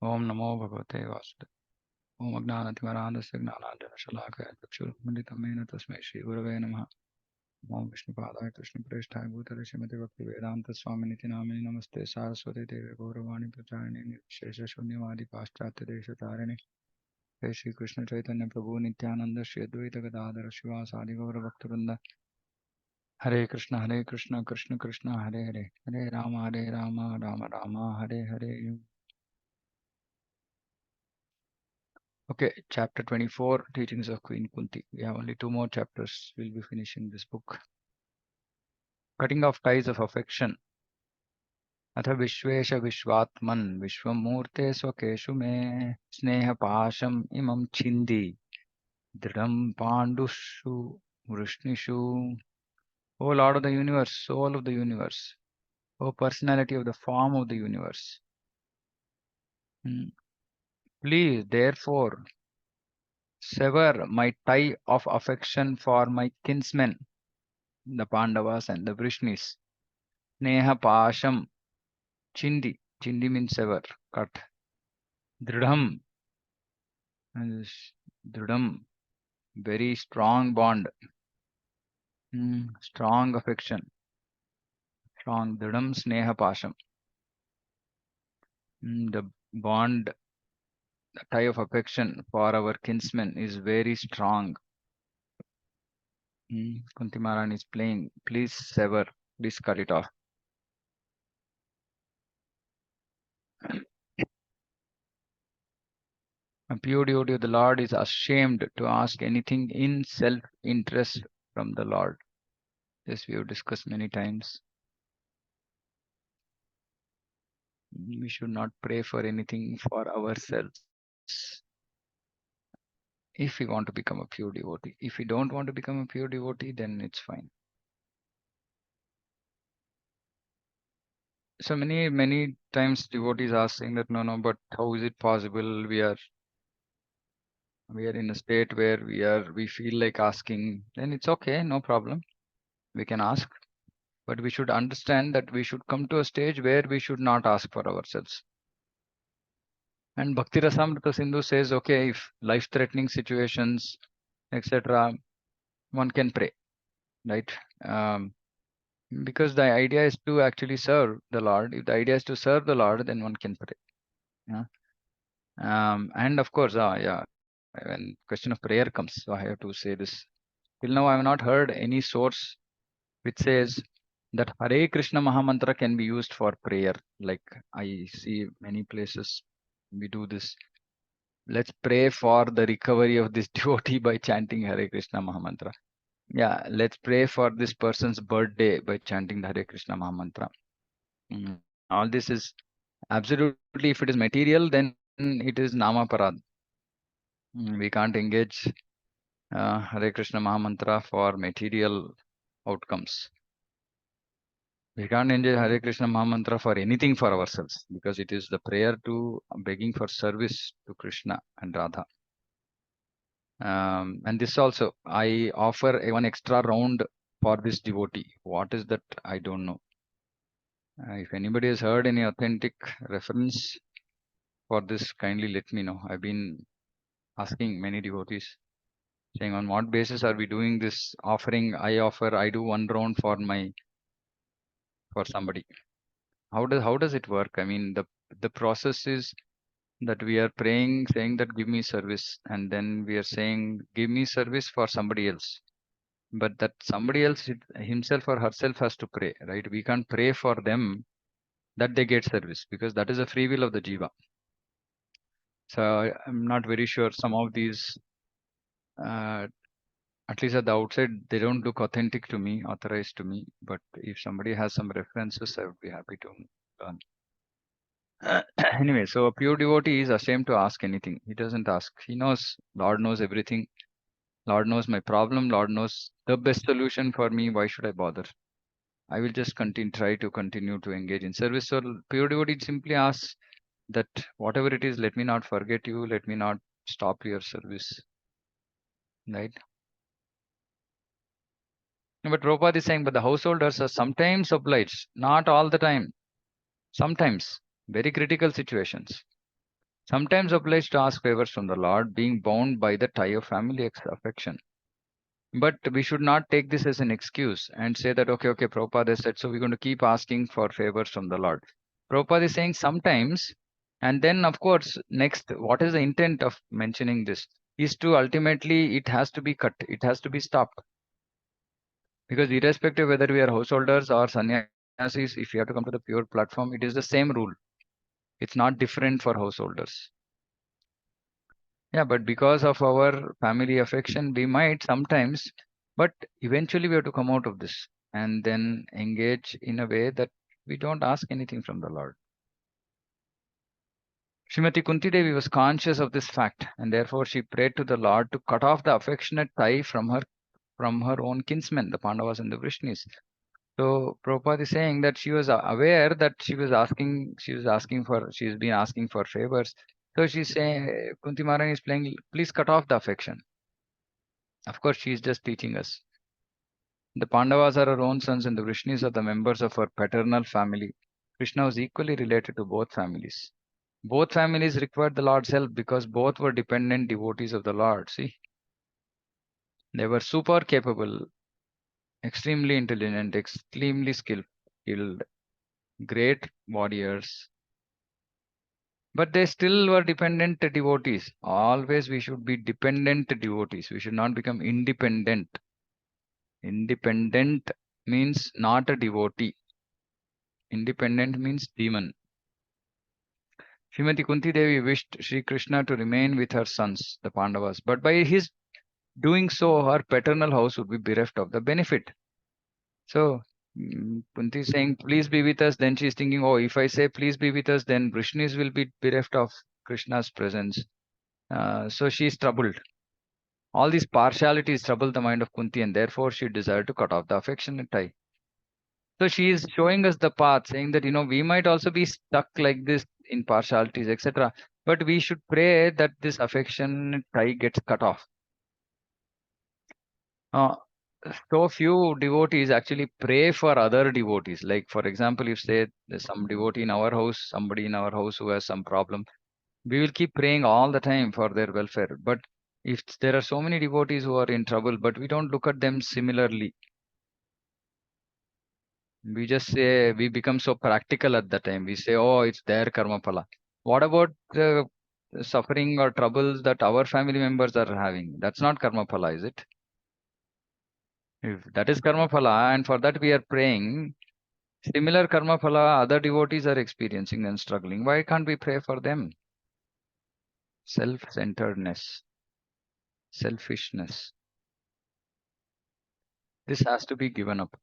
ओम नमो भगवते वासुदेव। ओम अज्ञानतिमरान्धस्य ज्ञानाञ्जनशलाकया चक्षुर्मिलितं येन तस्मै श्रीगुरवे नमः। ओम विष्णुपादाय कृष्णप्रेष्ठाय भूतले श्रीमते भक्तिवेदान्तस्वामिनिति नामिने नमस्ते सारस्वती देवे गौरवाणी प्रचारिणे निर्विशेषशून्यवादी पाश्चात्यदेशतारिणे हे श्रीकृष्ण चैतन्य प्रभु नित्यानंद श्री अद्वैत गदाधर शिवासादि गौरभक्तवृंद हरे Krishna Krishna Krishna Hare Hare Hare Ram Ram Ram Hare Hare. Okay, chapter 24, teachings of Queen Kunti. We have only 2 more chapters. We'll be finishing this book. Cutting off ties of affection. अथ विश्वेश विश्वात्मन् विश्वमूर्ते स्वकेषु मे स्नेहपाशम् imam chindi dridam pandushu vrishnishu. O Lord of the universe, soul of the universe, O personality of the form of the universe. Please, therefore, sever my tie of affection for my kinsmen, the Pandavas and the Vrishnis. Sneha Pasham Chindi. Chindi means sever, cut. Dridham. Dridham. Very strong bond. Strong affection. Strong. Dridham Sneha Pasham. The bond, the tie of affection for our kinsmen is very strong. Kunti Maharani is playing. Please sever. Please cut it off. A pure devotee of the Lord is ashamed to ask anything in self-interest from the Lord. This we have discussed many times. We should not pray for anything for ourselves if we want to become a pure devotee. If we don't want to become a pure devotee, then it's fine. So many times devotees are saying that no, but how is it possible? We are in a state where we feel like asking. Then it's okay, no problem. We can ask. But we should understand that we should come to a stage where we should not ask for ourselves. And Bhakti Rasamrita Sindhu says, okay, if life-threatening situations, etc., one can pray, right? Because the idea is to actually serve the Lord. If the idea is to serve the Lord, then one can pray. Yeah. And of course, when question of prayer comes, so I have to say this. Till now, I have not heard any source which says that Hare Krishna Mahamantra can be used for prayer. Like I see many places we do this. Let's pray for the recovery of this devotee by chanting Hare Krishna Mahamantra. Yeah, let's pray for this person's birthday by chanting the Hare Krishna Mahamantra. All this is absolutely, if it is material, then it is Nama Parad. We can't engage Hare Krishna Mahamantra for material outcomes. We can't engage Hare Krishna Mahamantra for anything for ourselves, because it is the prayer to begging for service to Krishna and Radha. And this also, I offer one extra round for this devotee. What is that? I don't know. If anybody has heard any authentic reference for this, kindly let me know. I've been asking many devotees, saying on what basis are we doing this offering? I do one round for somebody. How does it work? I mean, the process is that we are praying, saying that give me service, and then we are saying give me service for somebody else. But that somebody else himself or herself has to pray, right? We can't pray for them that they get service, because that is a free will of the jiva. So I'm not very sure some of these, at least at the outside, they don't look authentic to me, authorized to me. But if somebody has some references, I would be happy to learn. Anyway, so a pure devotee is ashamed to ask anything. He doesn't ask. He knows, Lord knows everything. Lord knows my problem. Lord knows the best solution for me. Why should I bother? I will just try to continue to engage in service. So pure devotee simply asks that whatever it is, let me not forget you. Let me not stop your service. Right? But Prabhupada is saying, but the householders are sometimes obliged, not all the time. Sometimes, very critical situations. Sometimes obliged to ask favors from the Lord, being bound by the tie of family affection. But we should not take this as an excuse and say that, okay, okay, Prabhupada has said, so we're going to keep asking for favors from the Lord. Prabhupada is saying sometimes, and then, of course, next, what is the intent of mentioning this? Is to ultimately, it has to be cut, it has to be stopped. Because irrespective whether we are householders or sannyasis, if you have to come to the pure platform, it is the same rule. It's not different for householders. Yeah, but because of our family affection, we might sometimes, but eventually we have to come out of this and then engage in a way that we don't ask anything from the Lord. Srimati Kunti Devi was conscious of this fact, and therefore she prayed to the Lord to cut off the affectionate tie from her own kinsmen, the Pandavas and the Vrishnis. So Prabhupada is saying that she was aware that she's been asking for favors. So she's saying, Kunti Maharani is playing, please cut off the affection. Of course, she is just teaching us. The Pandavas are her own sons and the Vrishnis are the members of her paternal family. Krishna was equally related to both families. Both families required the Lord's help because both were dependent devotees of the Lord. See, they were super capable, extremely intelligent, extremely skilled, great warriors, but they still were dependent devotees. Always we should be dependent devotees. We should not become independent. Independent means not a devotee. Independent means demon. Srimati Kunti Devi wished Sri Krishna to remain with her sons, the Pandavas, but by his doing so, her paternal house would be bereft of the benefit. So, Kunti is saying, please be with us. Then she's thinking, oh, if I say, please be with us, then Vrishnis will be bereft of Krishna's presence. So she is troubled. All these partialities trouble the mind of Kunti, and therefore she desired to cut off the affectionate tie. So she is showing us the path, saying that, we might also be stuck like this in partialities, etc. But we should pray that this affectionate tie gets cut off. Uh, so few devotees actually pray for other devotees. Like, for example, if say there's some devotee in our house, somebody in our house who has some problem, we will keep praying all the time for their welfare. But if there are so many devotees who are in trouble, but we don't look at them similarly, we just say we become so practical at the time. We say, oh, it's their karma phala. What about the suffering or troubles that our family members are having? That's not karma phala, is it? If that is karma phala, and for that we are praying, similar karma phala other devotees are experiencing and struggling. Why can't we pray for them? Self-centeredness, selfishness. This has to be given up.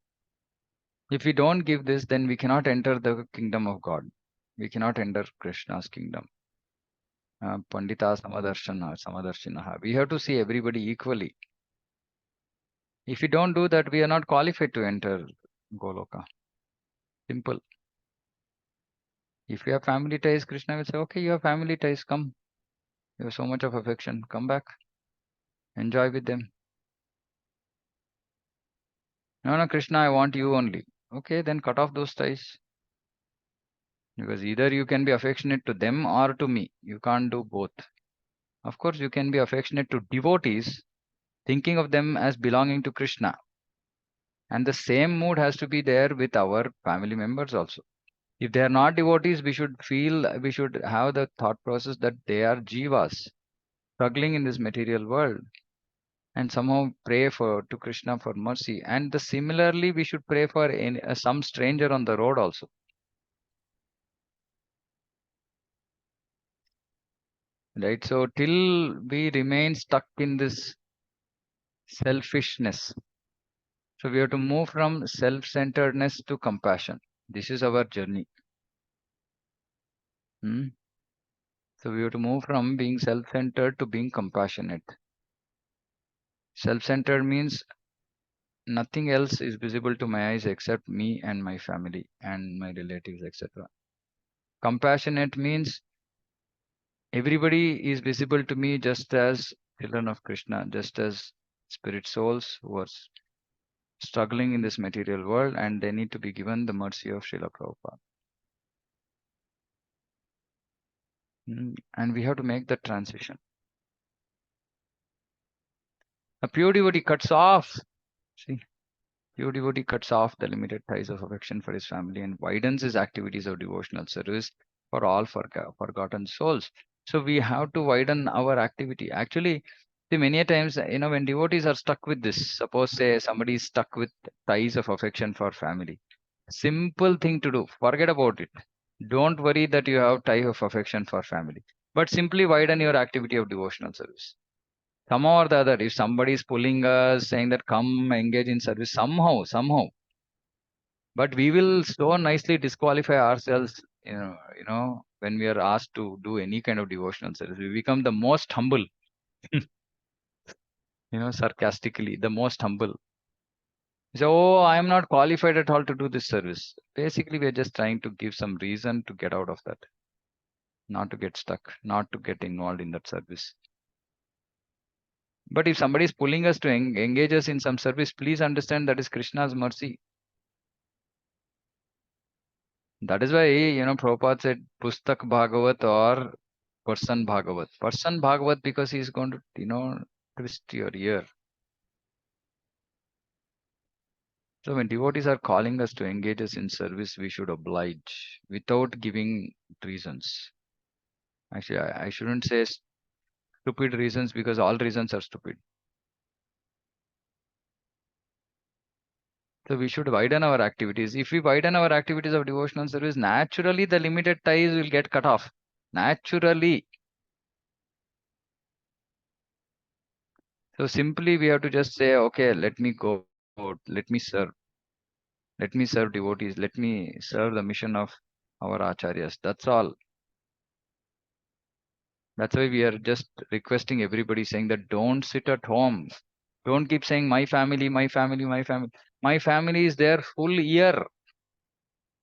If we don't give this, then we cannot enter the kingdom of God. We cannot enter Krishna's kingdom. Pandita Samadarshinaha. We have to see everybody equally. If we don't do that, we are not qualified to enter Goloka. Simple. If you have family ties, Krishna will say, okay, you have family ties, come. You have so much of affection, come back. Enjoy with them. No, no, Krishna, I want you only. Okay, then cut off those ties. Because either you can be affectionate to them or to me. You can't do both. Of course, you can be affectionate to devotees, thinking of them as belonging to Krishna. And the same mood has to be there with our family members also. If they are not devotees, we should have the thought process that they are jivas struggling in this material world and somehow pray to Krishna for mercy. And similarly, we should pray for some stranger on the road also. Right? So till we remain stuck in this selfishness, so we have to move from self-centeredness to compassion. This is our journey. Hmm? So we have to move from being self-centered to being compassionate. Self-centered means nothing else is visible to my eyes except me and my family and my relatives, etc. Compassionate means everybody is visible to me just as children of Krishna, just as spirit souls who are struggling in this material world, and they need to be given the mercy of Srila Prabhupada. And we have to make that transition. A pure devotee cuts off. See, pure devotee cuts off the limited ties of affection for his family and widens his activities of devotional service for all forgotten souls. So we have to widen our activity. Actually, see, many a times, when devotees are stuck with this, suppose say somebody is stuck with ties of affection for family. Simple thing to do. Forget about it. Don't worry that you have tie of affection for family, but simply widen your activity of devotional service. Somehow or the other, if somebody is pulling us, saying that come engage in service, somehow, but we will so nicely disqualify ourselves, when we are asked to do any kind of devotional service. We become the most humble, sarcastically, the most humble. So, oh, I am not qualified at all to do this service. Basically, we are just trying to give some reason to get out of that, not to get stuck, not to get involved in that service. But if somebody is pulling us to engage us in some service, please understand that is Krishna's mercy. That is why, Prabhupada said Pustak Bhagavat or Person Bhagavat. Person Bhagavat because he is going to, twist your ear. So when devotees are calling us to engage us in service, we should oblige without giving reasons. Actually, I shouldn't say stupid reasons because all reasons are stupid. So we should widen our activities. If we widen our activities of devotional service, naturally the limited ties will get cut off. Naturally. So simply we have to just say, okay, let me go, let me serve, devotees, let me serve the mission of our acharyas. That's all. That's why we are just requesting everybody saying that don't sit at home. Don't keep saying my family, my family, my family. My family is there full year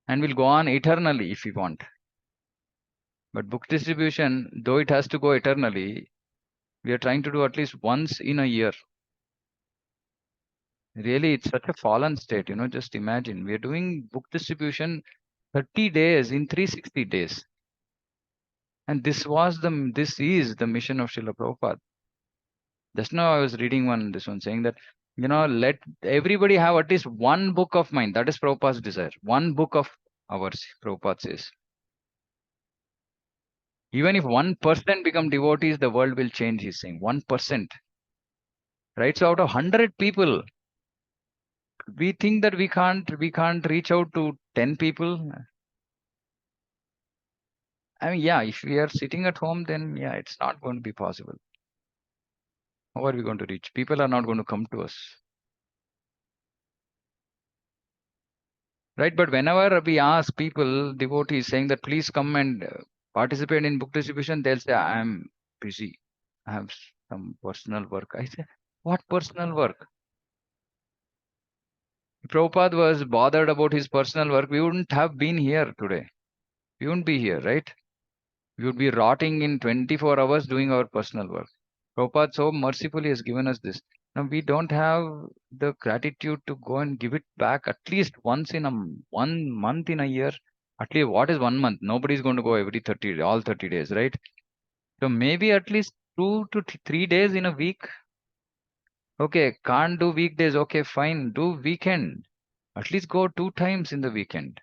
and will go on eternally if we want. But book distribution, though it has to go eternally, we are trying to do at least once in a year. Really, it's such a fallen state, just imagine. We are doing book distribution 30 days in 360 days. And this is the mission of Srila Prabhupada. Just now I was reading this one saying that, let everybody have at least one book of mine. That is Prabhupada's desire. One book of ours, Prabhupada says. Even if 1% become devotees, the world will change, he's saying. 1%. Right? So out of 100 people, we think that we can't reach out to 10 people. I mean, yeah, if we are sitting at home, then yeah, it's not going to be possible. How are we going to reach? People are not going to come to us. Right? But whenever we ask people, devotees, saying that please come and participate in book distribution, they'll say, I'm busy. I have some personal work. I say, what personal work? If Prabhupada was bothered about his personal work, we wouldn't have been here today. We wouldn't be here, right? We would be rotting in 24 hours doing our personal work. Prabhupada so mercifully has given us this. Now we don't have the gratitude to go and give it back at least once in 1 month in a year. At least what is 1 month? Nobody's going to go every 30 days, right? So maybe at least 2 to 3 days in a week. Okay, can't do weekdays. Okay, fine. Do weekend. At least go 2 times in the weekend.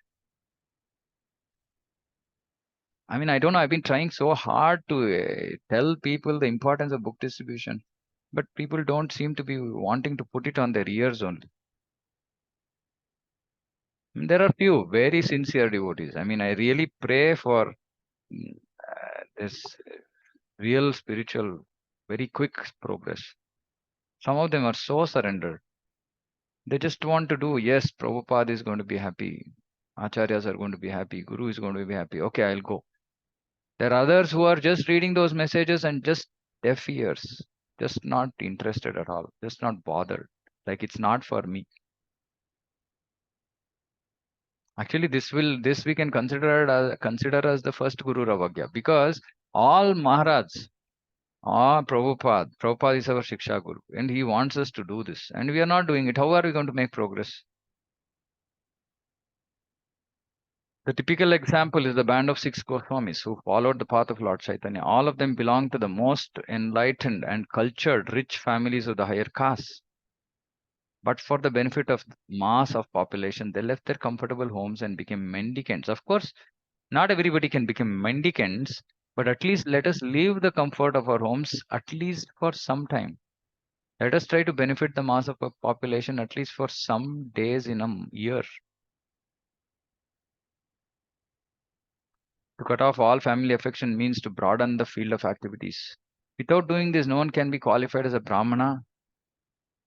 I mean, I don't know. I've been trying so hard to tell people the importance of book distribution, but people don't seem to be wanting to put it on their ears only. There are few very sincere devotees. I mean, I really pray for this real spiritual, very quick progress. Some of them are so surrendered. They just want to do, yes, Prabhupada is going to be happy. Acharyas are going to be happy. Guru is going to be happy. Okay, I'll go. There are others who are just reading those messages and just deaf ears, just not interested at all, just not bothered. Like it's not for me. Actually, this we can consider as the first Guru Ravagya because all Maharaj, Prabhupada is our Shiksha Guru, and he wants us to do this, and we are not doing it. How are we going to make progress? The typical example is the band of six Goswamis who followed the path of Lord Chaitanya. All of them belong to the most enlightened and cultured, rich families of the higher caste. But for the benefit of mass of population, they left their comfortable homes and became mendicants. Of course, not everybody can become mendicants, but at least let us leave the comfort of our homes at least for some time. Let us try to benefit the mass of the population at least for some days in a year. To cut off all family affection means to broaden the field of activities. Without doing this, no one can be qualified as a Brahmana,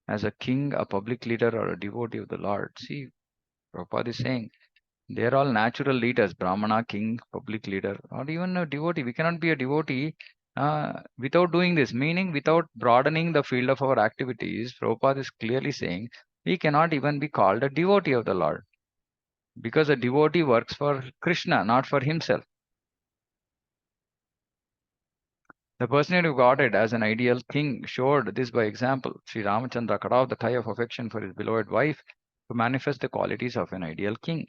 as a king, a public leader, or a devotee of the Lord. See, Prabhupada is saying they are all natural leaders: Brahmana, king, public leader, or even a devotee. We cannot be a devotee without doing this, meaning without broadening the field of our activities. Prabhupada is clearly saying we cannot even be called a devotee of the Lord, because a devotee works for Krishna, not for himself. The person who got it as an ideal king showed this by example. Sri Ramachandra cut off the tie of affection for his beloved wife to manifest the qualities of an ideal king.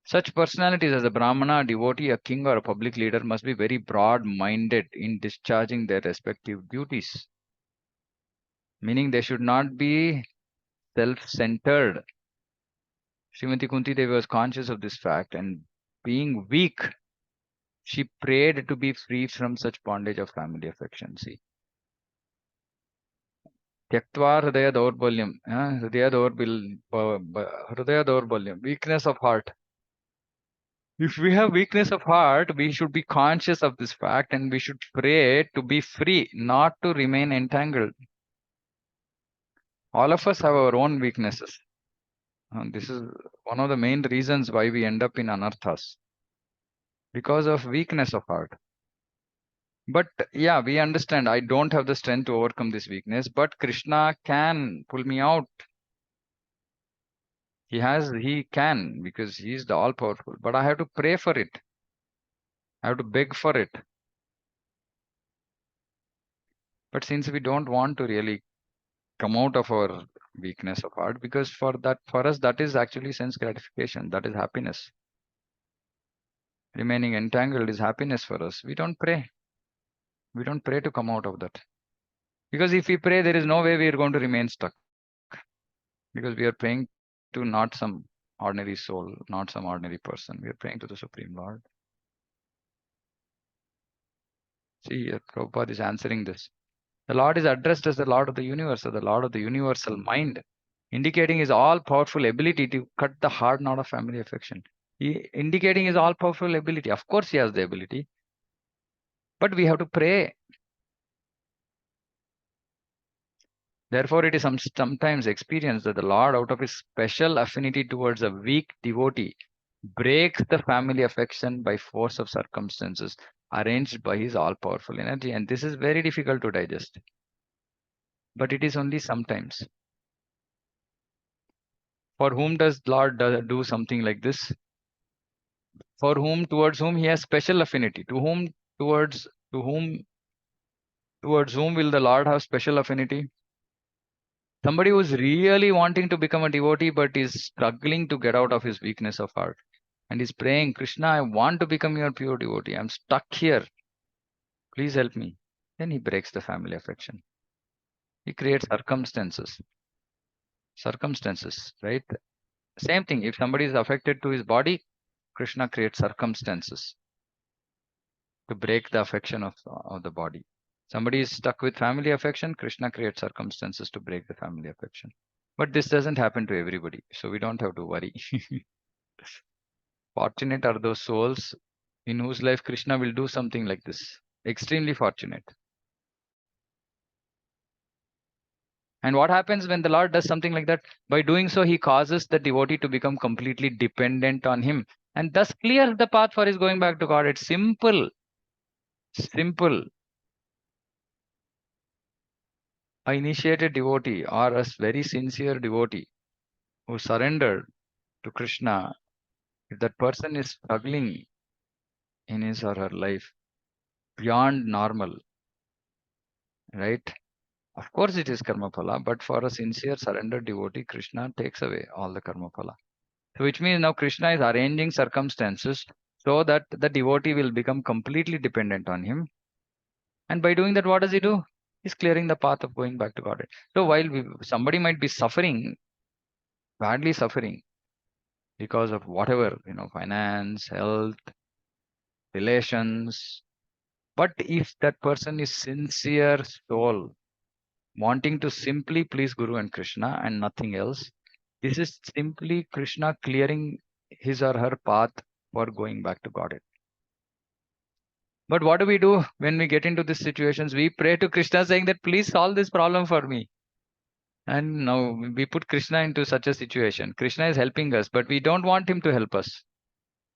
Such personalities as a Brahmana, a devotee, a king, or a public leader must be very broad minded in discharging their respective duties, meaning they should not be self centered. Srimati Kunti Devi was conscious of this fact, and being weak, she prayed to be free from such bondage of family affection. See, त्यक्त्वा हृदय दौर्बल्यम, हृदय दौर्बल्यम, weakness of heart. If we have weakness of heart, we should be conscious of this fact and we should pray to be free, not to remain entangled. All of us have our own weaknesses. And this is one of the main reasons why we end up in anarthas, because of weakness of heart. But yeah, we understand I don't have the strength to overcome this weakness, but Krishna can pull me out. He can, because he is the all powerful. But I have to pray for it. I have to beg for it. But since we don't want to really come out of our weakness of heart, because for us, that is actually sense gratification. That is happiness. Remaining entangled is happiness for us. We don't pray. We don't pray to come out of that. Because if we pray, there is no way we are going to remain stuck. Because we are praying to not some ordinary soul, not some ordinary person. We are praying to the Supreme Lord. See, here, Prabhupada is answering this. The Lord is addressed as the Lord of the universe, or the Lord of the universal mind, indicating his all powerful ability to cut the hard knot of family affection. Indicating his all powerful ability. Of course, he has the ability, but we have to pray. Therefore, it is sometimes experienced that the Lord, out of his special affinity towards a weak devotee, breaks the family affection by force of circumstances arranged by his all powerful energy. And this is very difficult to digest. But it is only sometimes. For whom does Lord do something like this? For whom, towards whom he has special affinity. To whom towards whom will the Lord have special affinity? Somebody who is really wanting to become a devotee but is struggling to get out of his weakness of heart and is praying, Krishna, I want to become your pure devotee. I'm stuck here. Please help me. Then he breaks the family affection. He creates circumstances. Circumstances, right? Same thing. If somebody is affected to his body, Krishna creates circumstances to break the affection of the body. Somebody is stuck with family affection, Krishna creates circumstances to break the family affection. But this doesn't happen to everybody, so we don't have to worry. Fortunate are those souls in whose life Krishna will do something like this. Extremely fortunate. And what happens when the Lord does something like that? By doing so, he causes the devotee to become completely dependent on him and thus clears the path for his going back to God. It's simple. Simple. A initiated devotee or a very sincere devotee who surrendered to Krishna, if that person is struggling in his or her life beyond normal, right? Of course, it is karma phala, but for a sincere surrendered devotee, Krishna takes away all the karma phala. So which means now Krishna is arranging circumstances so that the devotee will become completely dependent on him. And by doing that, what does he do? He's clearing the path of going back to Godhead. So while somebody might be suffering, badly suffering, because of whatever, finance, health, relations. But if that person is sincere soul, wanting to simply please Guru and Krishna and nothing else, this is simply Krishna clearing his or her path for going back to Godhead. But what do we do when we get into these situations? We pray to Krishna saying that please solve this problem for me. And now we put Krishna into such a situation. Krishna is helping us, but we don't want him to help us.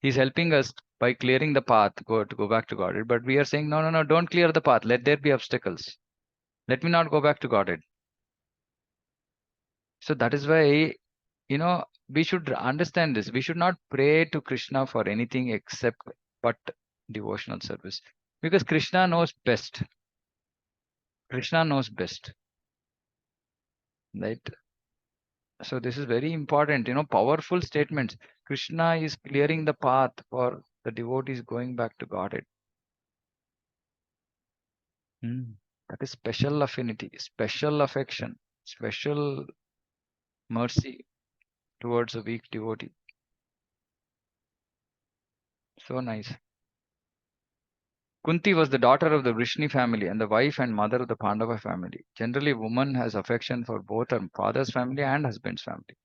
He's helping us by clearing the path, go back to Godhead. But we are saying, no, no, no, don't clear the path. Let there be obstacles. Let me not go back to Godhead. So that is why, we should understand this. We should not pray to Krishna for anything except but devotional service. Because Krishna knows best. Krishna knows best. Right? So this is very important, powerful statements. Krishna is clearing the path for the devotees going back to Godhead. That is special affinity, special affection, special mercy towards a weak devotee. So nice. Kunti was the daughter of the Vrishni family and the wife and mother of the Pandava family. Generally, woman has affection for both her father's family and husband's family.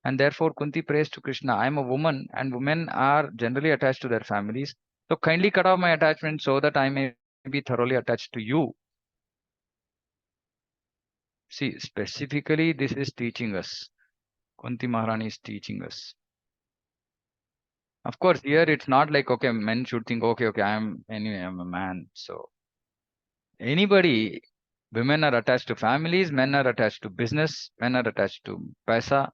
And therefore, Kunti prays to Krishna, I am a woman and women are generally attached to their families. So kindly cut off my attachment so that I may be thoroughly attached to you. See, specifically, this is teaching us. Kunti Maharani is teaching us. Of course, here it's not like, okay, men should think, okay, I'm a man. So anybody, women are attached to families, men are attached to business, men are attached to paisa,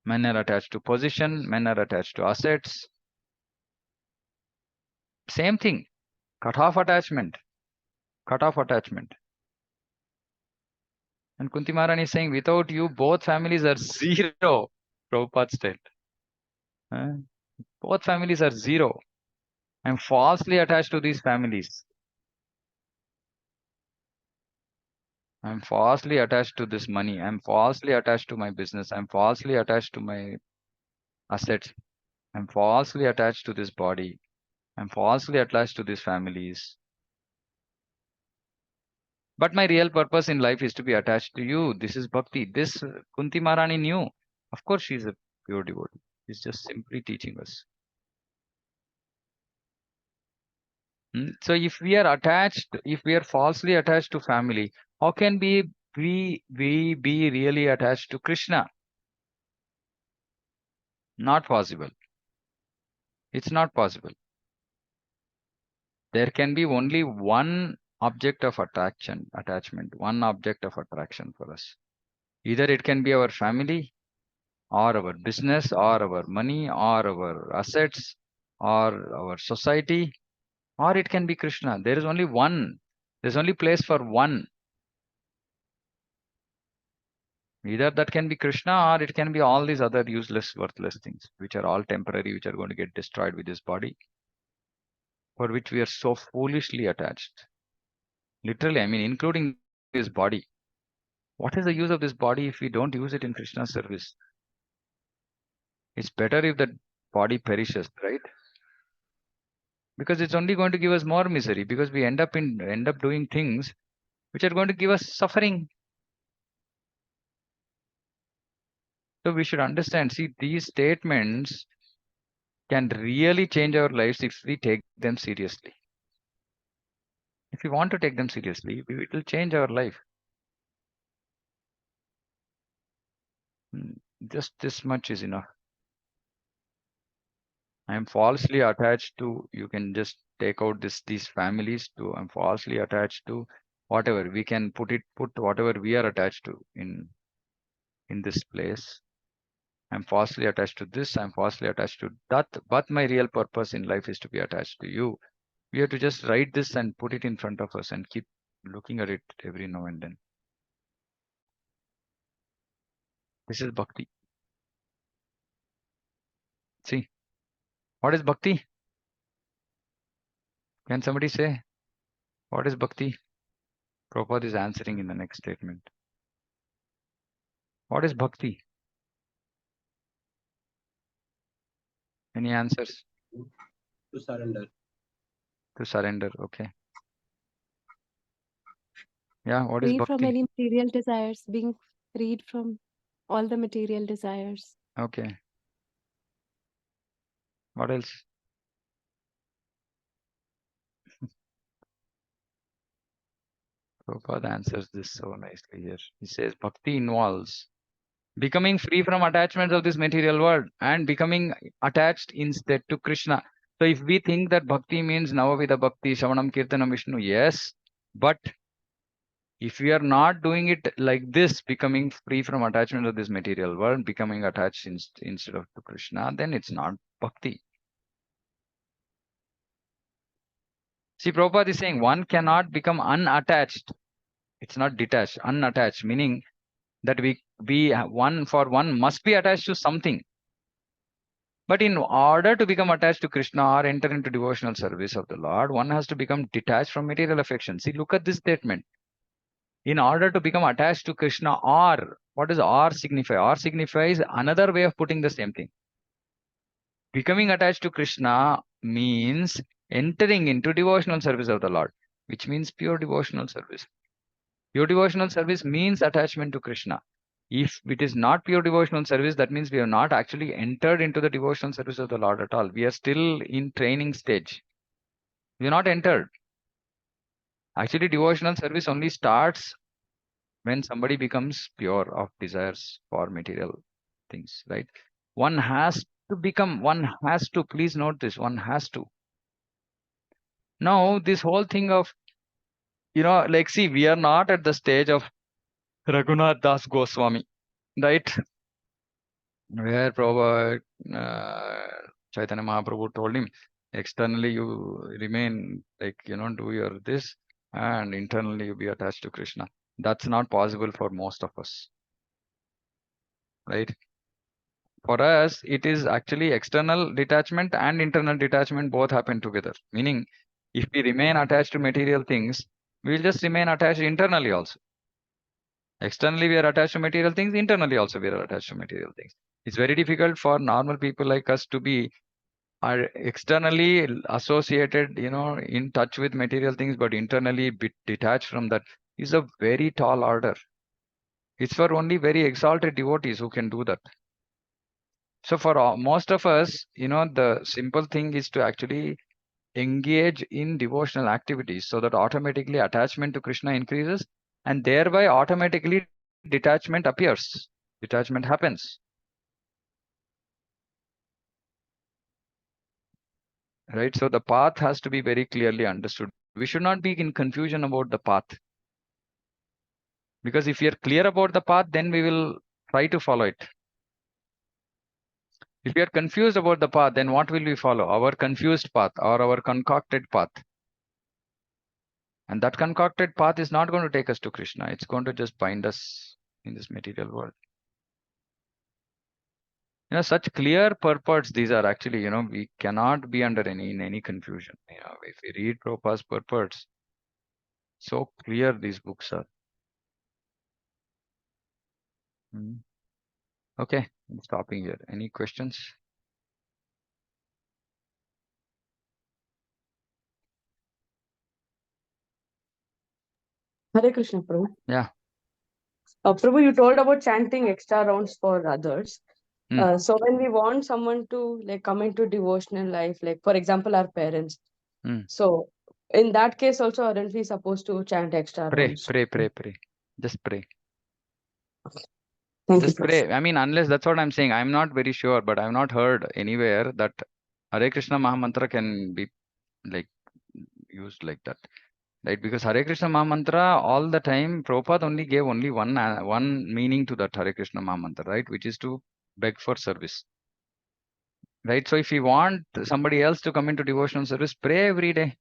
men are attached to position, men are attached to assets. Same thing, cut off attachment, cut off attachment. And Kunti Maharani is saying, without you, both families are zero. Prabhupada said. Both families are zero. I'm falsely attached to these families. I'm falsely attached to this money. I'm falsely attached to my business. I'm falsely attached to my assets. I'm falsely attached to this body. I'm falsely attached to these families. But my real purpose in life is to be attached to you. This is bhakti. This Kunti Maharani knew. Of course, she's a pure devotee. She's just simply teaching us. So if we are attached, if we are falsely attached to family, how can we be really attached to Krishna? Not possible. It's not possible. There can be only one object of attachment, one object of attraction for us. Either it can be our family, or our business, or our money, or our assets, or our society, or it can be Krishna. There is only one. There's only place for one. Either that can be Krishna or it can be all these other useless, worthless things, which are all temporary, which are going to get destroyed with this body, for which we are so foolishly attached. Literally, I mean, including this body. What is the use of this body if we don't use it in Krishna's service? It's better if that body perishes, right? Because it's only going to give us more misery, because we end up doing things which are going to give us suffering. So we should understand, see, these statements can really change our lives if we take them seriously. If we want to take them seriously, it will change our life. Just this much is enough. I am falsely attached to, you can just take out these families to, I'm falsely attached to whatever. We can put whatever we are attached to in this place. I'm falsely attached to this, I'm falsely attached to that, but my real purpose in life is to be attached to you. We have to just write this and put it in front of us and keep looking at it every now and then. This is bhakti. See, what is bhakti? Can somebody say what is bhakti? Prabhupada is answering in the next statement. What is bhakti? Any answers? To surrender. To surrender. Okay. Yeah, what is Free from bhakti? any material desires, being freed from all the material desires. Okay. What else? Prabhupada answers this so nicely here. He says bhakti involves becoming free from attachments of this material world and becoming attached instead to Krishna. So if we think that bhakti means Navavida Bhakti, Shavanam, Kirtanam, Vishnu, yes, but if we are not doing it like this, becoming free from attachment of this material world, becoming attached instead of to Krishna, then it's not bhakti. See, Prabhupada is saying one cannot become unattached. It's not detached, unattached, meaning that one must be attached to something. But in order to become attached to Krishna or enter into devotional service of the Lord, one has to become detached from material affection. See, look at this statement. In order to become attached to Krishna, or what does or signify? Or signifies another way of putting the same thing. Becoming attached to Krishna means entering into devotional service of the Lord, which means pure devotional service. Pure devotional service means attachment to Krishna. If it is not pure devotional service, that means we have not actually entered into the devotional service of the Lord at all. We are still in training stage. We are not entered. Actually, devotional service only starts when somebody becomes pure of desires for material things, right? One has to, please note this, one has to. Now, this whole thing of, like, see, we are not at the stage of Raghunath Das Goswami, right? Where Prabhupada, Chaitanya Mahaprabhu told him, externally you remain like, do your this, and internally you be attached to Krishna. That's not possible for most of us, right? For us, it is actually external detachment and internal detachment both happen together. Meaning, if we remain attached to material things, we'll just remain attached internally also. Externally, we are attached to material things. Internally, also we are attached to material things. It's very difficult for normal people like us to be are externally associated, in touch with material things, but internally detached from that is a very tall order. It's for only very exalted devotees who can do that. So for most of us, the simple thing is to actually engage in devotional activities so that automatically attachment to Krishna increases and thereby automatically detachment appears. Detachment happens. Right? So the path has to be very clearly understood. We should not be in confusion about the path. Because if we are clear about the path, then we will try to follow it. If we are confused about the path, then what will we follow? Our confused path or our concocted path. And that concocted path is not going to take us to Krishna. It's going to just bind us in this material world. Such clear purports, these are actually, we cannot be under any confusion. If we read Prabhupada's purports, so clear these books are. Okay, I'm stopping here. Any questions? Hare Krishna, Prabhu. Yeah. Prabhu, you told about chanting extra rounds for others. Mm. So when we want someone to come into devotional life, like for example, our parents. So in that case also, aren't we supposed to chant extra rounds? Pray. Just pray. Thank Just you, pray. I mean, unless that's what I'm saying. I'm not very sure, but I've not heard anywhere that Hare Krishna Mahamantra can be like used like that. Right? Because Hare Krishna Mahamantra all the time, Prabhupada only gave only one meaning to that Hare Krishna Mahamantra, right? Which is to beg for service. Right? So if you want somebody else to come into devotional service, pray every day.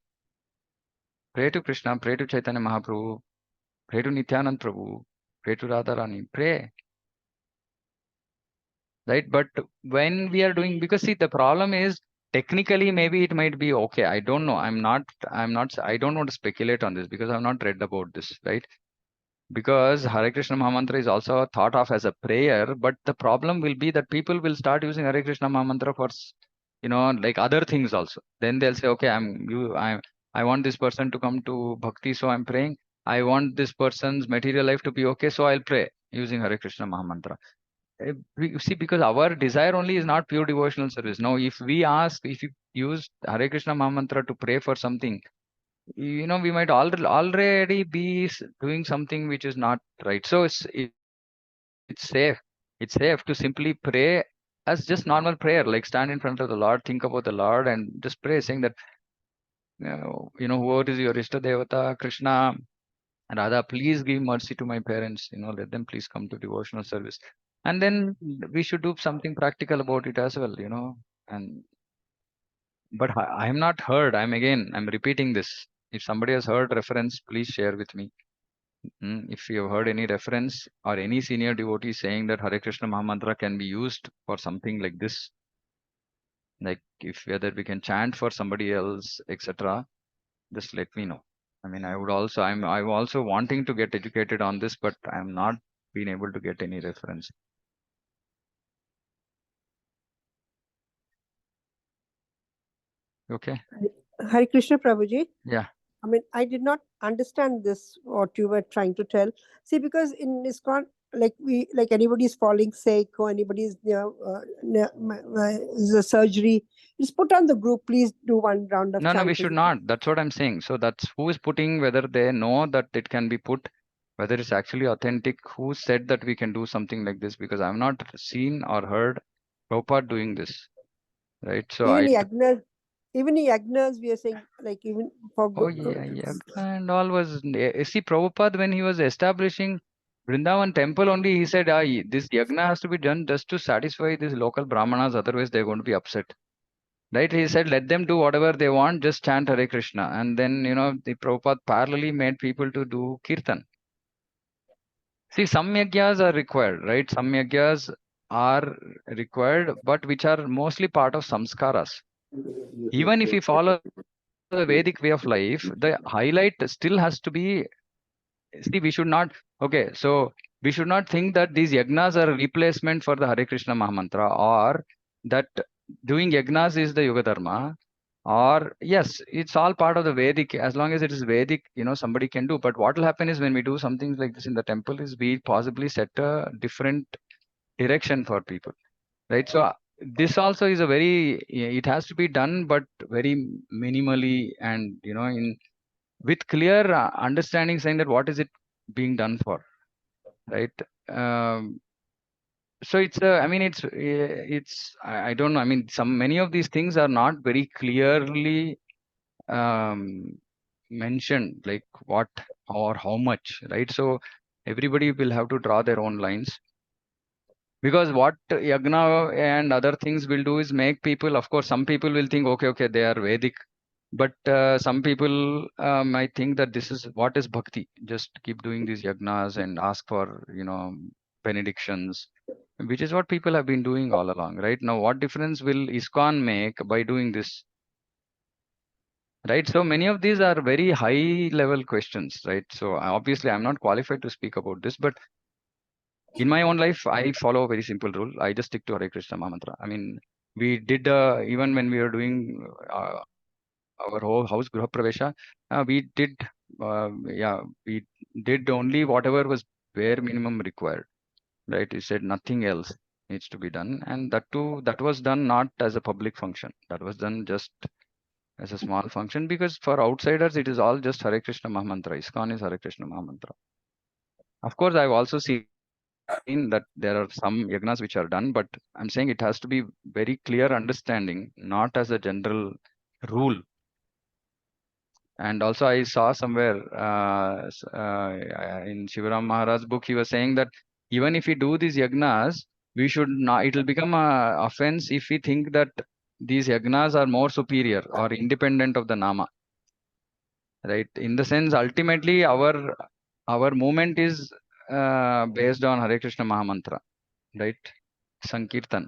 Pray to Krishna, pray to Chaitanya Mahaprabhu, pray to Nityanand Prabhu, pray to Radharani, pray. right? But when we are doing, because see, the problem is technically maybe it might be okay. I don't know. I don't want to speculate on this because I've not read about this, right? Because Hare Krishna Mahamantra is also thought of as a prayer, but the problem will be that people will start using Hare Krishna Mahamantra for, like other things also. Then they'll say, okay, I want this person to come to bhakti, so I'm praying. I want this person's material life to be okay, so I'll pray using Hare Krishna Mahamantra. See, because our desire only is not pure devotional service. Now, if you use Hare Krishna Mahamantra to pray for something, we might already be doing something which is not right. So it's safe. It's safe to simply pray as just normal prayer, like stand in front of the Lord, think about the Lord, and just pray, saying that, whoever is your Ishta Devata, Krishna, Radha, please give mercy to my parents. Let them please come to devotional service. And then we should do something practical about it as well, And but I am not heard. I'm repeating this. If somebody has heard reference, please share with me. If you have heard any reference or any senior devotee saying that Hare Krishna Mahamantra can be used for something like this, like if whether we can chant for somebody else, etc., just let me know. I'm also wanting to get educated on this, but I'm not been able to get any reference. Okay. Hare Krishna Prabhuji. Yeah. I mean, I did not understand this, what you were trying to tell. See, because in ISKCON, like anybody's falling sick or anybody's the surgery, just put on the group, please do one round of No, we chanting. should not. That's what I'm saying. So that's who is putting, whether they know that it can be put, whether it's actually authentic, who said that we can do something like this, because I've not seen or heard Prabhupada doing this, right? So even the yagnas, we are saying, like even for oh yeah, and all was, see, Prabhupada, when he was establishing Vrindavan temple only, he said, this yagna has to be done just to satisfy these local brahmanas, otherwise they're going to be upset. Right? He said, let them do whatever they want, just chant Hare Krishna. And then, the Prabhupada parallelly made people to do kirtan. See, some yagyas are required, right? Some yagyas are required, but which are mostly part of samskaras. Even if you follow the Vedic way of life, the highlight still has to be, see, we should not, okay, so we should not think that these yagnas are a replacement for the Hare Krishna Mahamantra, or that doing yagnas is the Yoga Dharma, or yes, it's all part of the Vedic. As long as it is Vedic, somebody can do. But what will happen is when we do something like this in the temple is we possibly set a different direction for people, right? So this also is it has to be done, but very minimally, and with clear understanding, saying that what is it being done for, right? So I don't know. Many of these things are not very clearly mentioned, like what or how much, right? So everybody will have to draw their own lines, because what yagna and other things will do is make people, of course, some people will think, okay, they are Vedic, but some people might think that this is what is bhakti. Just keep doing these yagnas and ask for, benedictions, which is what people have been doing all along, right? Now, what difference will ISKCON make by doing this? Right. So many of these are very high level questions, right? So obviously I'm not qualified to speak about this, but in my own life, I follow a very simple rule. I just stick to Hare Krishna Mahamantra. We did, even when we were doing our whole house Gruha Pravesha, we did only whatever was bare minimum required, right? He said nothing else needs to be done. And that too, that was done not as a public function. That was done just as a small function, because for outsiders, it is all just Hare Krishna Mahamantra. ISKCON is Hare Krishna Mahamantra. Of course, I've also seen that there are some yagnas which are done, but I'm saying it has to be very clear understanding, not as a general rule. And also, I saw somewhere in Shivaram Maharaj's book, he was saying that even if we do these yagnas, we should not, it will become a offense if we think that these yagnas are more superior or independent of the Nama. Right? In the sense, ultimately, our movement is based on Hare Krishna Mahamantra, right? Sankirtan.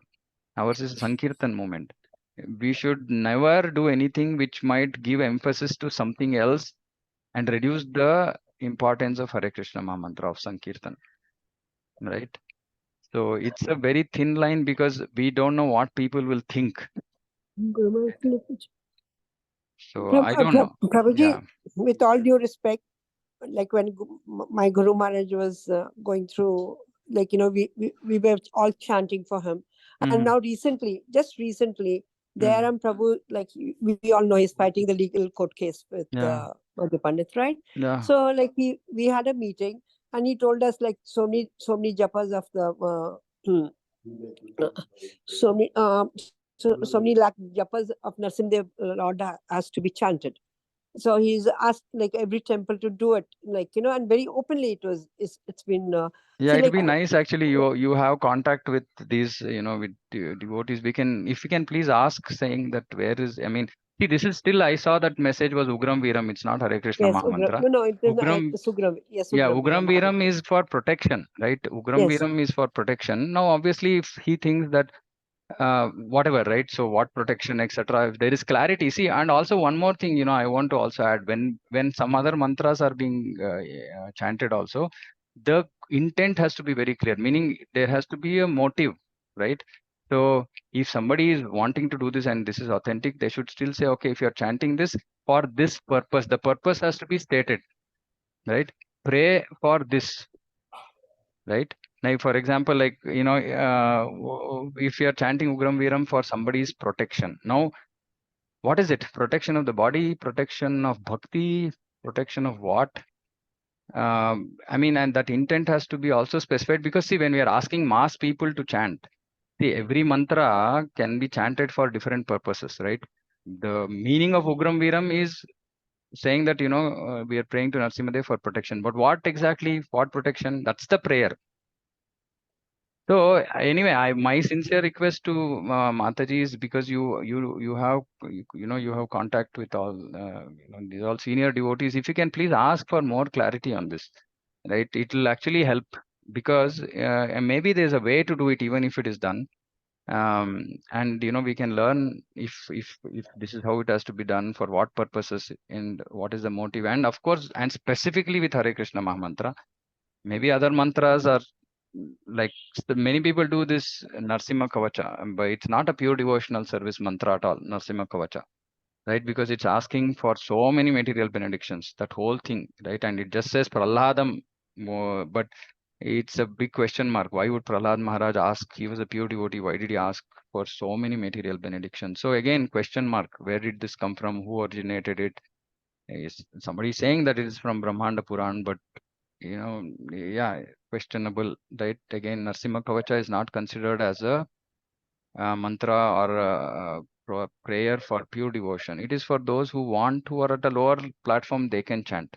Ours is Sankirtan movement. We should never do anything which might give emphasis to something else and reduce the importance of Hare Krishna Mahamantra of Sankirtan. Right? So it's a very thin line because we don't know what people will think. So I don't know. Prabhuji, Yeah. with all due respect, like when my Guru Maharaj was going through, like, we were all chanting for him. And now recently, just recently, there and Prabhu, like we all know he's fighting the legal court case with Yeah. the Pandit, right? Yeah. So like we had a meeting and he told us like so many japas of the so many lakh japas of Narsimdev Lord has to be chanted. So he's asked like every temple to do it, like, and very openly it's been Yeah, see, it'll like, be nice actually. You have contact with these, with devotees. We can please ask saying that where is, I mean, see, this is still, I saw that message was Ugram Viram. It's not Hare Krishna yes, Ugram. Mahamantra. No, it is Ugram, Sugram. Yes, yeah, Ugram Ugram Viram is for protection, right? Ugram Yes. Viram is for protection. Now, obviously, if he thinks that whatever, right? So what protection, etc. If there is clarity, see, and also one more thing, I want to also add when some other mantras are being chanted, also the intent has to be very clear. Meaning there has to be a motive, right? So if somebody is wanting to do this and this is authentic, they should still say, okay, if you are chanting this for this purpose, the purpose has to be stated, right? Pray for this, right? Now, for example, like, if you are chanting Ugram Viram for somebody's protection, now, what is it? Protection of the body, protection of bhakti, protection of what? I mean, and that intent has to be also specified because, see, when we are asking mass people to chant, see, every mantra can be chanted for different purposes, right? The meaning of Ugram Viram is saying that, we are praying to Narsimhadev for protection. But what exactly, what protection? That's the prayer. So anyway, my sincere request to Mataji is because you have you have contact with all these all senior devotees. If you can please ask for more clarity on this, right? It will actually help because and maybe there's a way to do it even if it is done. And we can learn if this is how it has to be done, for what purposes, and what is the motive, and of course, and specifically with Hare Krishna Mahamantra. Maybe other mantras are like many people do this Narsimha Kavacha, but it's not a pure devotional service mantra at all, Narsimha Kavacha, right? Because it's asking for so many material benedictions, that whole thing, right? And it just says Prahladam, but it's a big question mark. Why would Prahlad Maharaj ask? He was a pure devotee. Why did he ask for so many material benedictions? So again, question mark. Where did this come from? Who originated it? Is somebody saying that it is from Brahmanda Puran, but yeah, questionable, right? Again, Narsimha Kavacha is not considered as a mantra or a prayer for pure devotion. It is for those who are at a lower platform, they can chant,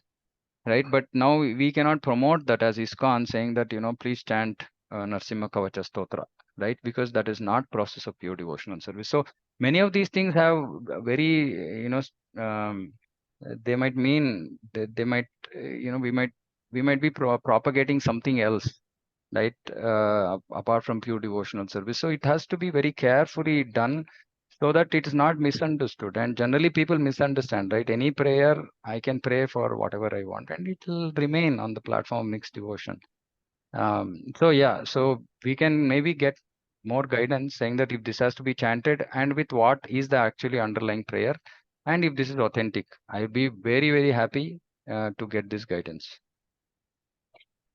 right? But now we cannot promote that as ISKCON saying that, please chant Narsimha Kavacha Stotra, right? Because that is not process of pure devotional service. So many of these things have very, they might mean they might, we might be propagating something else, right? Apart from pure devotional service. So it has to be very carefully done so that it is not misunderstood. And generally people misunderstand, right? Any prayer, I can pray for whatever I want and it will remain on the platform of mixed devotion. So yeah, so we can maybe get more guidance saying that if this has to be chanted and with what is the actually underlying prayer, and if this is authentic, I'll be very, very happy to get this guidance.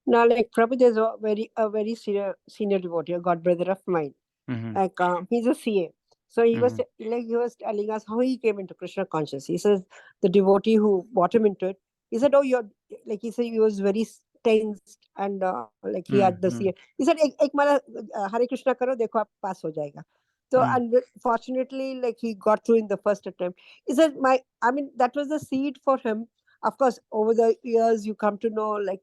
Now, like Prabhu is a very senior devotee, a god brother of mine. Like he's a CA. So he was telling us how he came into Krishna consciousness. He says the devotee who brought him into it, he said, "Oh, you're like," he said he was very tense and like he had the CA. He said, "Ek mala Hare Krishna karo, dekho aap pass ho jayega." So and fortunately, like he got through in the first attempt. He said, that was the seed for him. Of course, over the years you come to know, like,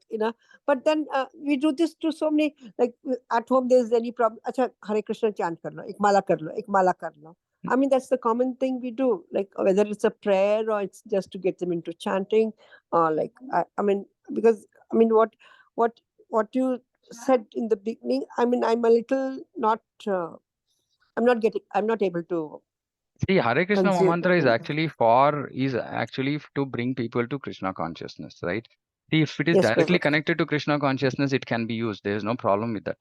but then we do this to so many, like at home there's any problem, acha Hare Krishna chant kar lo, ek mala kar lo, ek mala kar lo. I mean, that's the common thing we do, like whether it's a prayer or it's just to get them into chanting, or like I mean, because I mean what you said in the beginning, I mean, I'm a little not, I'm not able to See, Hare Krishna consume. Mantra is actually to bring people to Krishna consciousness, right? See, if it is Yes, directly Prabhu. connected to Krishna consciousness, it can be used. There is no problem with that,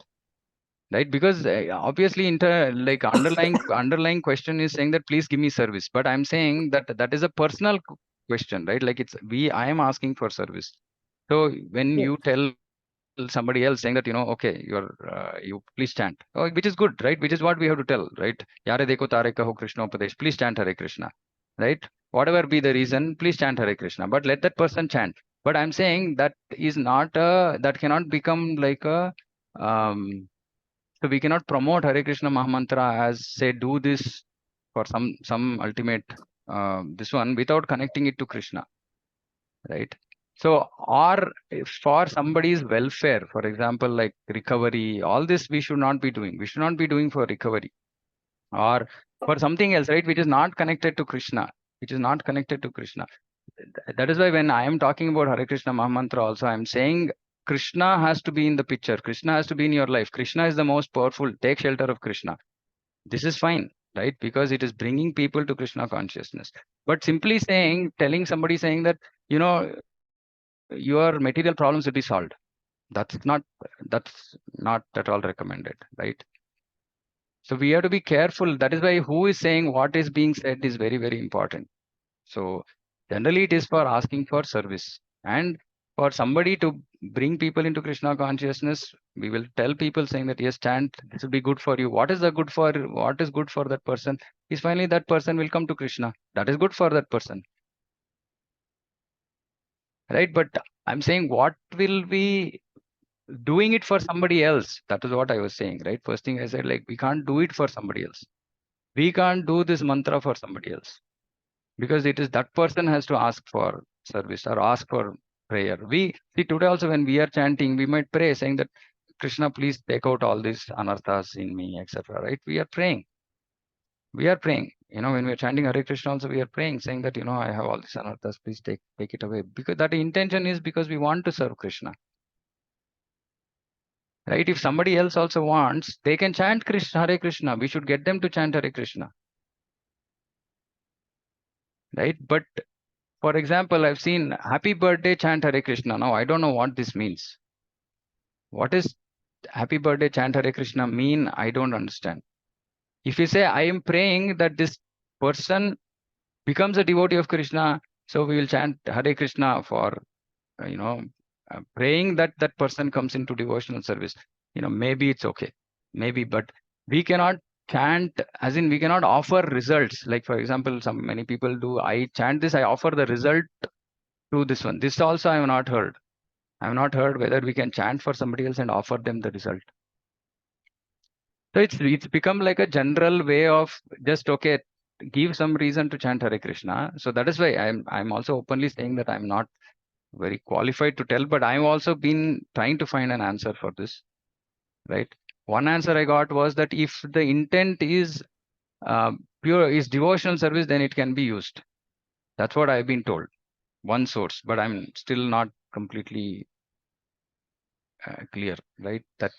right? Because obviously, underlying question is saying that please give me service, but I'm saying that that is a personal question, right? Like I am asking for service. So when Yes. you tell somebody else saying that okay, you please chant, which is good, right? Which is what we have to tell, right? Yare dekho tare kaho Krishna upadesh, please chant Hare Krishna, right? Whatever be the reason, please chant Hare Krishna, but let that person chant. But I'm saying that is not that cannot become like a so we cannot promote Hare Krishna Mahamantra as say do this for some ultimate this one without connecting it to Krishna, right? So, or if for somebody's welfare, for example, like recovery, all this we should not be doing. We should not be doing for recovery or for something else, right? Which is not connected to Krishna, which is not connected to Krishna. That is why when I am talking about Hare Krishna Mahamantra, also I'm saying Krishna has to be in the picture. Krishna has to be in your life. Krishna is the most powerful. Take shelter of Krishna. This is fine, right? Because it is bringing people to Krishna consciousness. But simply telling somebody saying that, your material problems will be solved. That's not at all recommended, right? So we have to be careful. That is why who is saying what is being said is very, very important. So generally it is for asking for service and for somebody to bring people into Krishna consciousness. We will tell people saying that yes, chant, this will be good for you. What is good for that person is finally that person will come to Krishna. That is good for that person, right? But I'm saying what will be doing it for somebody else. That is what I was saying, right? First thing I said, like, we can't do it for somebody else. We can't do this mantra for somebody else because it is that person has to ask for service or ask for prayer. We see today also when we are chanting, we might pray saying that Krishna, please take out all these anarthas in me, etc. Right? We are praying. We are praying. When we are chanting Hare Krishna, also we are praying, saying that I have all these anarthas, please take it away. Because that intention is because we want to serve Krishna. Right? If somebody else also wants, they can chant Krishna, Hare Krishna. We should get them to chant Hare Krishna. Right? But for example, I've seen happy birthday chant Hare Krishna. Now, I don't know what this means. What is happy birthday chant Hare Krishna mean? I don't understand. If you say, I am praying that this person becomes a devotee of Krishna, so we will chant Hare Krishna for, praying that that person comes into devotional service. Maybe it's okay. Maybe, but we cannot chant, as in we cannot offer results. Like, for example, many people do, I chant this, I offer the result to this one. This also I have not heard. I have not heard whether we can chant for somebody else and offer them the result. So it's become like a general way of just, okay, give some reason to chant Hare Krishna. So that is why I'm also openly saying that I'm not very qualified to tell, but I've also been trying to find an answer for this, right? One answer I got was that if the intent is is devotional service, then it can be used. That's what I've been told. One source, but I'm still not completely clear, right? That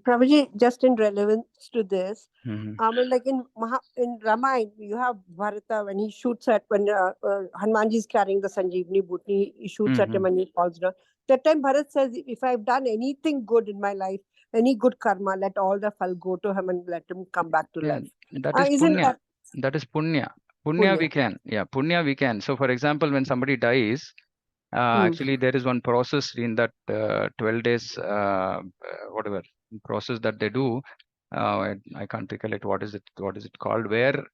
Prabhuji, just in relevance to this, Mhm. like in Ramayana, you have Bharata when he shoots at when Hanumanji is carrying the Sanjeevani Bhutni, he shoots at him and he falls down. That time Bharat says, if I've done anything good in my life, any good karma, let all the phal go to him and let him come back to Yeah, life. that is Isn't punya. That is punya. Punya we can. Yeah, punya we can. So for example, when somebody dies, actually there is one process in that 12 days, whatever process that they do. I can't recollect what is it called, where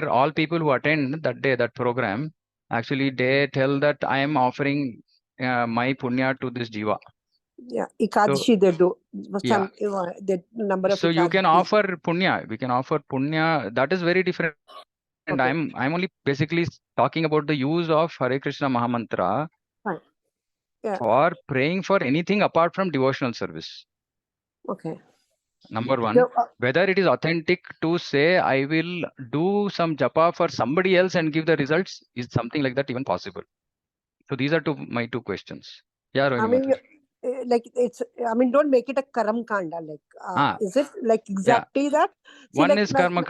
all people who attend that day, that program, actually they tell that I am offering my punya to this jiva. Yeah, Ekadashi they do. Yeah. The number of So you can Ekadashi. offer punya. We can offer punya. That is very different. And Okay. I'm only basically talking about the use of Hare Krishna Mahamantra for praying for anything apart from devotional service. Okay. Number one, So, whether it is authentic to say I will do some japa for somebody else and give the results, is something like that even possible? So these are my two questions. Yeah, I Rohini mean, Mataji. like it's, I mean, don't make it a karam kanda. Like, is it like Yeah. exactly that? See, One like is karma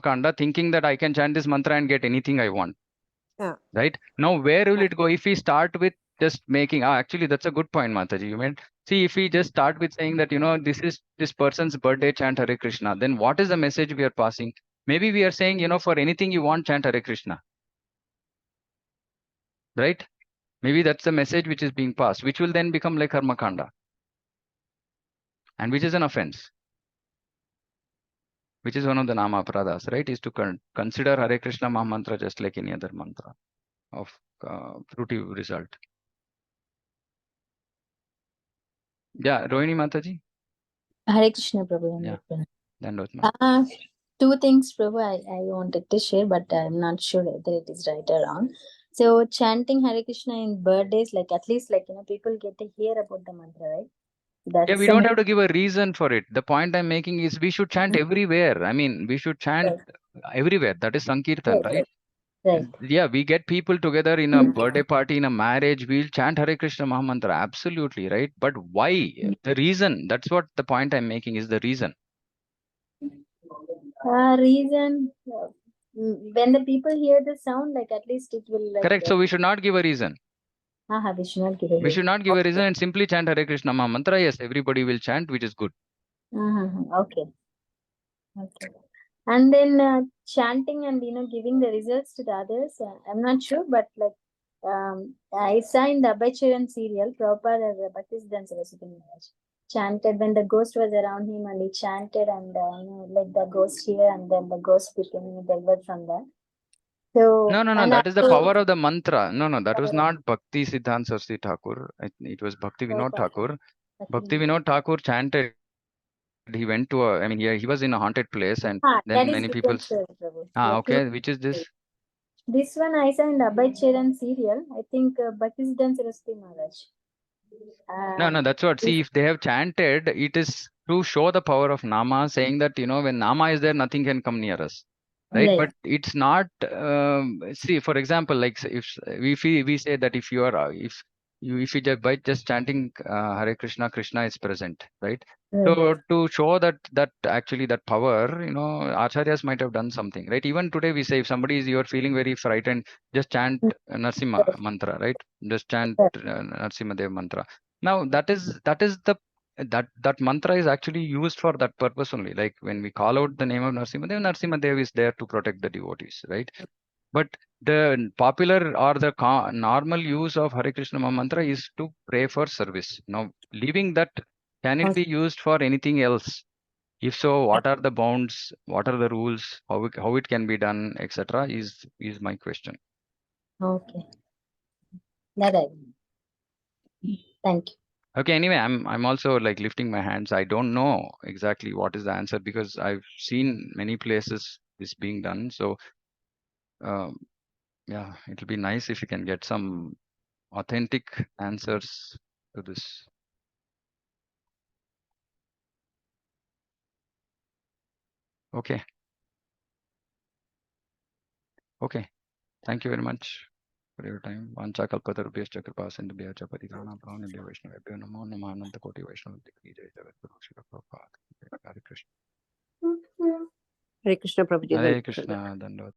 kanda, thinking that I can chant this mantra and get anything I want. Yeah. Right? Now, where will it go? If we start with just making, actually, that's a good point, Mataji. You meant, see, if we just start with saying that, this is this person's birthday, chant Hare Krishna, then what is the message we are passing? Maybe we are saying, for anything you want, chant Hare Krishna. Right? Maybe that's the message which is being passed, which will then become like karma kanda, and which is an offense, which is one of the nama aparadas, right? Is to consider Hare Krishna Maha Mantra just like any other mantra of fruity result. Yeah, Rohini Mataji? Hare Krishna, Prabhu. Yeah. Two things, Prabhu, I wanted to share, but I'm not sure whether it is right or wrong. So chanting Hare Krishna in birthdays, like at least people get to hear about the mantra, right? Yeah, we don't have to give a reason for it. The point I'm making is we should chant everywhere. I mean, we should chant everywhere. That is Sankirtan, right? Right. Yeah, we get people together in a birthday party, in a marriage, we'll chant Hare Krishna Maha Mantra. Absolutely, right? But why? The reason, that's what the point I'm making is the reason. Reason, when the people hear the sound, like at least it will Correct. So we should not give a reason. We should not give a reason. We should not give a reason and simply chant Hare Krishna Maha Mantra. Yes, everybody will chant, which is good. Okay. And then chanting and giving the results to the others. I'm not sure, but I saw in the Abhaycharan serial, Prabhupada as Bhaktisiddhanta Saraswati Maharaj chanted when the ghost was around him, and he chanted and let the ghost hear, and then the ghost became delivered from that. So No, that is the power of the mantra. No, that was not Bhakti Siddhanta Saraswati Thakur. It was Bhakti Vinod Thakur. Bhakti Vinod Thakur chanted. He went to he was in a haunted place, and then many people. Okay, which is this? This one I saw in the Abhaycharan serial. I think Bhaktisiddhanta Saraswati Maharaj. No, that's what. See, if they have chanted, it is to show the power of Nama, saying that, when Nama is there, nothing can come near us. Right? But it's not, see, for example, like if we say that if you are, if you just by just chanting Hare Krishna, Krishna is present, right? So to show that actually that power, acharyas might have done something, right? Even today we say if somebody is, you are feeling very frightened, just chant Narsimha mantra, right? Just chant Narsimha Dev mantra. Now that is the that mantra is actually used for that purpose only. Like when we call out the name of Narsimha Dev is there to protect the devotees, right? But the popular or the normal use of Hare Krishna Maha Mantra is to pray for service. Now, leaving that, can it be used for anything else? If so, what are the bounds? What are the rules? How it can be done, etc. Is my question. Okay. That I. Thank you. Okay, anyway, I'm also like lifting my hands. I don't know exactly what is the answer because I've seen many places this being done. So yeah, it'll be nice if you can get some authentic answers to this. Okay. Thank you very much for your time. Vancha kalpatarubhyascha kripa sindhubhyacha paritana bhavanebhyo vaishnavebhyo namo namo ananta koti vaishnava dikhi jai jagadguru Shri Prabhupada. Hare Krishna. Hare Krishna, Prabhuji. Hare Krishna. Dandavat.